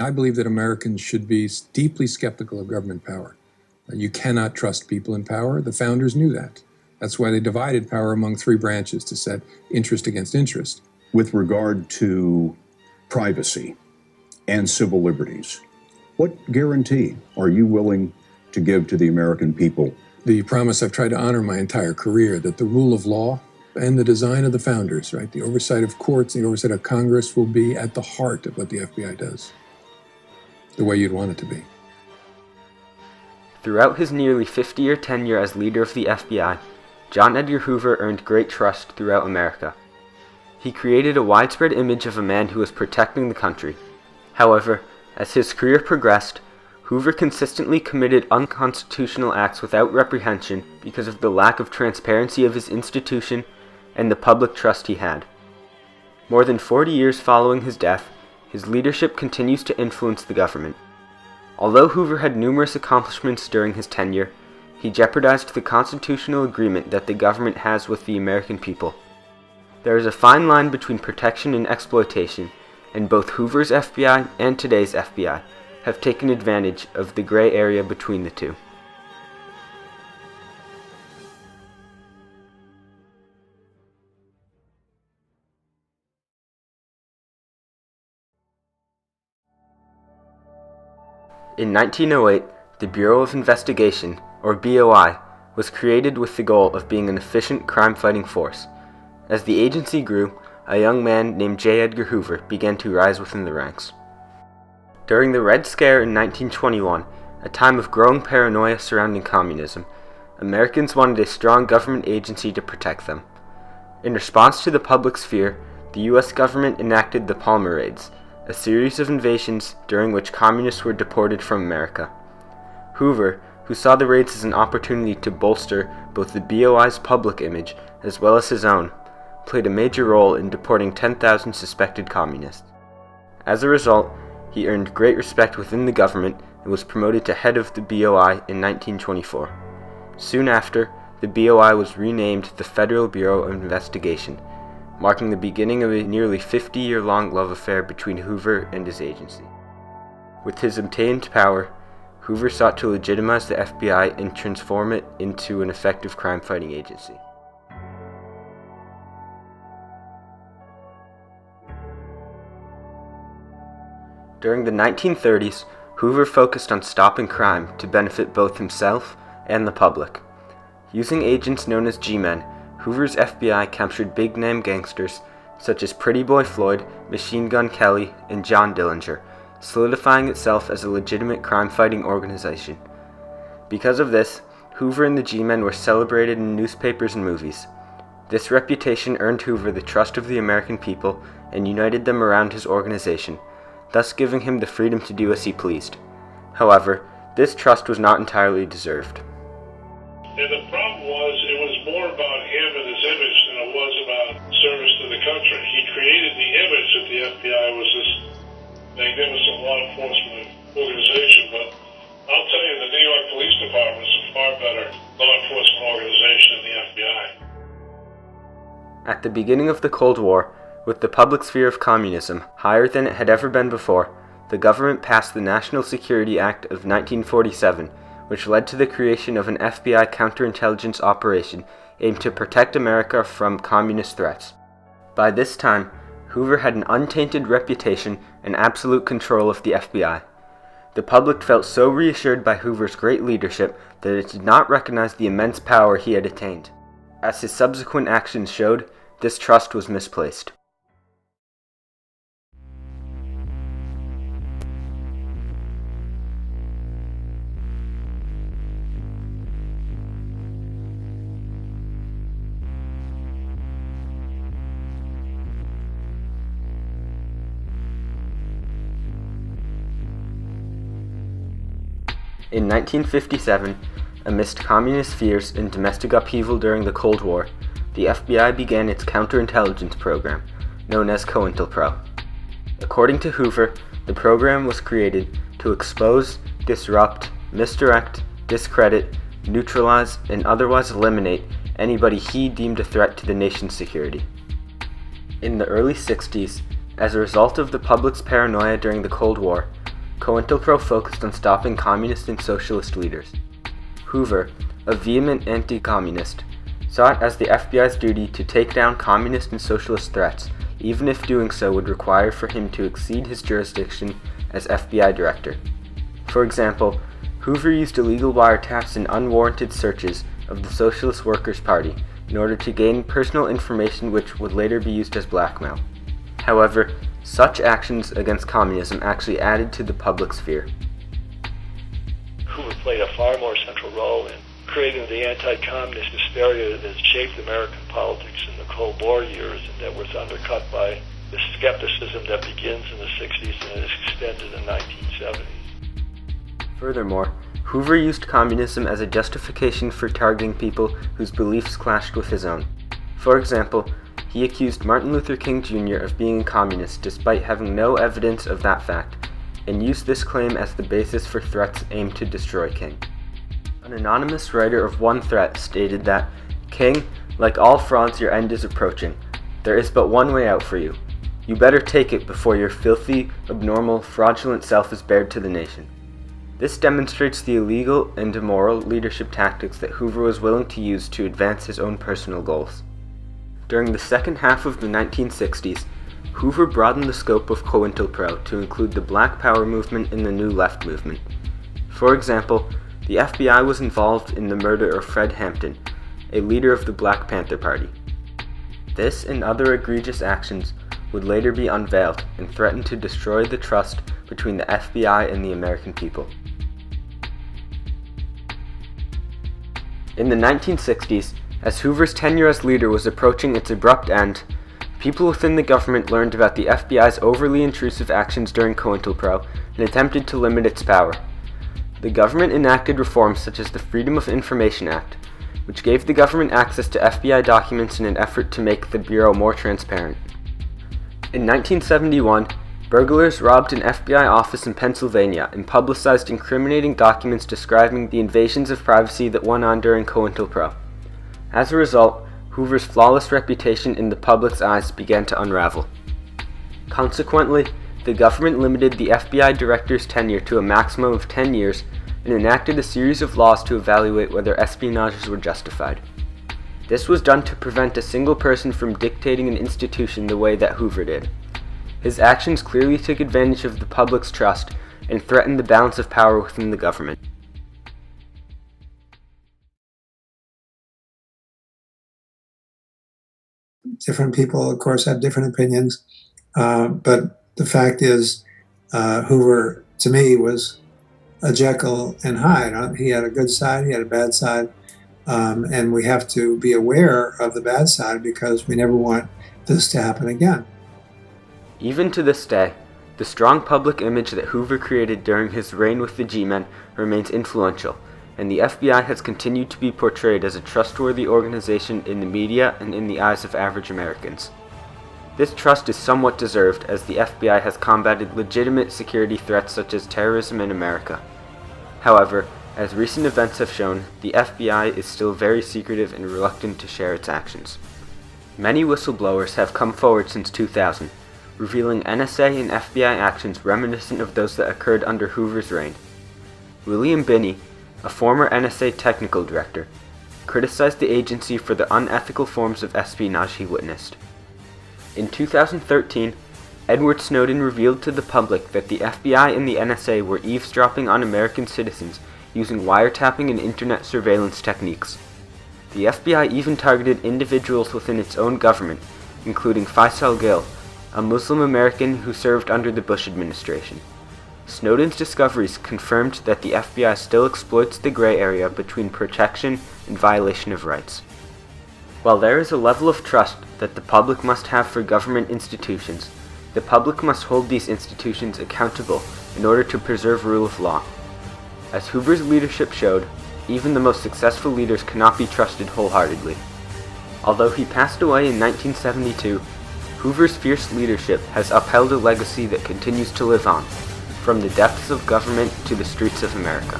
I believe that Americans should be deeply skeptical of government power. You cannot trust people in power. The founders knew that. That's why they divided power among three branches to set interest against interest. With regard to privacy and civil liberties, what guarantee are you willing to give to the American people? The promise I've tried to honor my entire career, that the rule of law and the design of the founders, right, the oversight of courts, the oversight of Congress will be at the heart of what the FBI does, the way you'd want it to be. Throughout his nearly 50-year tenure as leader of the FBI, John Edgar Hoover earned great trust throughout America. He created a widespread image of a man who was protecting the country. However, as his career progressed, Hoover consistently committed unconstitutional acts without reprehension because of the lack of transparency of his institution and the public trust he had. More than 40 years following his death, his leadership continues to influence the government. Although Hoover had numerous accomplishments during his tenure, he jeopardized the constitutional agreement that the government has with the American people. There is a fine line between protection and exploitation, and both Hoover's FBI and today's FBI have taken advantage of the gray area between the two. In 1908, the Bureau of Investigation, or BOI, was created with the goal of being an efficient crime-fighting force. As the agency grew, a young man named J. Edgar Hoover began to rise within the ranks. During the Red Scare in 1921, a time of growing paranoia surrounding communism, Americans wanted a strong government agency to protect them. In response to the public's fear, the U.S. government enacted the Palmer Raids, a series of invasions during which communists were deported from America. Hoover, who saw the raids as an opportunity to bolster both the BOI's public image as well as his own, played a major role in deporting 10,000 suspected communists. As a result, he earned great respect within the government and was promoted to head of the BOI in 1924. Soon after, the BOI was renamed the Federal Bureau of Investigation, marking the beginning of a nearly 50-year-long love affair between Hoover and his agency. With his obtained power, Hoover sought to legitimize the FBI and transform it into an effective crime-fighting agency. During the 1930s, Hoover focused on stopping crime to benefit both himself and the public. Using agents known as G-Men, Hoover's FBI captured big-name gangsters such as Pretty Boy Floyd, Machine Gun Kelly, and John Dillinger, solidifying itself as a legitimate crime-fighting organization. Because of this, Hoover and the G-Men were celebrated in newspapers and movies. This reputation earned Hoover the trust of the American people and united them around his organization, thus giving him the freedom to do as he pleased. However, this trust was not entirely deserved. And the problem was, it was more about him and his image than it was about service to the country. He created the image that the FBI was this magnificent law enforcement organization, but I'll tell you, the New York Police Department is a far better law enforcement organization than the FBI. At the beginning of the Cold War, with the public's fear of communism higher than it had ever been before, the government passed the National Security Act of 1947, which led to the creation of an FBI counterintelligence operation aimed to protect America from communist threats. By this time, Hoover had an untainted reputation and absolute control of the FBI. The public felt so reassured by Hoover's great leadership that it did not recognize the immense power he had attained. As his subsequent actions showed, this trust was misplaced. In 1957, amidst communist fears and domestic upheaval during the Cold War, the FBI began its counterintelligence program, known as COINTELPRO. According to Hoover, the program was created to expose, disrupt, misdirect, discredit, neutralize, and otherwise eliminate anybody he deemed a threat to the nation's security. In the early 60s, as a result of the public's paranoia during the Cold War, COINTELPRO focused on stopping communist and socialist leaders. Hoover, a vehement anti-communist, saw it as the FBI's duty to take down communist and socialist threats, even if doing so would require for him to exceed his jurisdiction as FBI director. For example, Hoover used illegal wiretaps and unwarranted searches of the Socialist Workers' Party in order to gain personal information which would later be used as blackmail. However, such actions against communism actually added to the public sphere. Hoover played a far more central role in creating the anti-communist hysteria that shaped American politics in the Cold War years and that was undercut by the skepticism that begins in the 60s and is extended in the 1970s. Furthermore, Hoover used communism as a justification for targeting people whose beliefs clashed with his own. For example, he accused Martin Luther King Jr. of being a communist despite having no evidence of that fact, and used this claim as the basis for threats aimed to destroy King. An anonymous writer of one threat stated that, "King, like all frauds, your end is approaching. There is but one way out for you. You better take it before your filthy, abnormal, fraudulent self is bared to the nation." This demonstrates the illegal and immoral leadership tactics that Hoover was willing to use to advance his own personal goals. During the second half of the 1960s, Hoover broadened the scope of COINTELPRO to include the Black Power movement and the New Left movement. For example, the FBI was involved in the murder of Fred Hampton, a leader of the Black Panther Party. This and other egregious actions would later be unveiled and threaten to destroy the trust between the FBI and the American people. In the 1960s, as Hoover's tenure as leader was approaching its abrupt end, people within the government learned about the FBI's overly intrusive actions during COINTELPRO and attempted to limit its power. The government enacted reforms such as the Freedom of Information Act, which gave the government access to FBI documents in an effort to make the Bureau more transparent. In 1971, burglars robbed an FBI office in Pennsylvania and publicized incriminating documents describing the invasions of privacy that went on during COINTELPRO. As a result, Hoover's flawless reputation in the public's eyes began to unravel. Consequently, the government limited the FBI director's tenure to a maximum of 10 years and enacted a series of laws to evaluate whether espionages were justified. This was done to prevent a single person from dictating an institution the way that Hoover did. His actions clearly took advantage of the public's trust and threatened the balance of power within the government. Different people, of course, have different opinions, but the fact is, Hoover, to me, was a Jekyll and Hyde. He had a good side, he had a bad side, and we have to be aware of the bad side because we never want this to happen again. Even to this day, the strong public image that Hoover created during his reign with the G-Men remains influential, and the FBI has continued to be portrayed as a trustworthy organization in the media and in the eyes of average Americans. This trust is somewhat deserved as the FBI has combated legitimate security threats such as terrorism in America. However, as recent events have shown, the FBI is still very secretive and reluctant to share its actions. Many whistleblowers have come forward since 2000, revealing NSA and FBI actions reminiscent of those that occurred under Hoover's reign. William Binney, a former NSA technical director, criticized the agency for the unethical forms of espionage he witnessed. In 2013, Edward Snowden revealed to the public that the FBI and the NSA were eavesdropping on American citizens using wiretapping and internet surveillance techniques. The FBI even targeted individuals within its own government, including Faisal Gill, a Muslim American who served under the Bush administration. Snowden's discoveries confirmed that the FBI still exploits the gray area between protection and violation of rights. While there is a level of trust that the public must have for government institutions, the public must hold these institutions accountable in order to preserve rule of law. As Hoover's leadership showed, even the most successful leaders cannot be trusted wholeheartedly. Although he passed away in 1972, Hoover's fierce leadership has upheld a legacy that continues to live on, from the depths of government to the streets of America.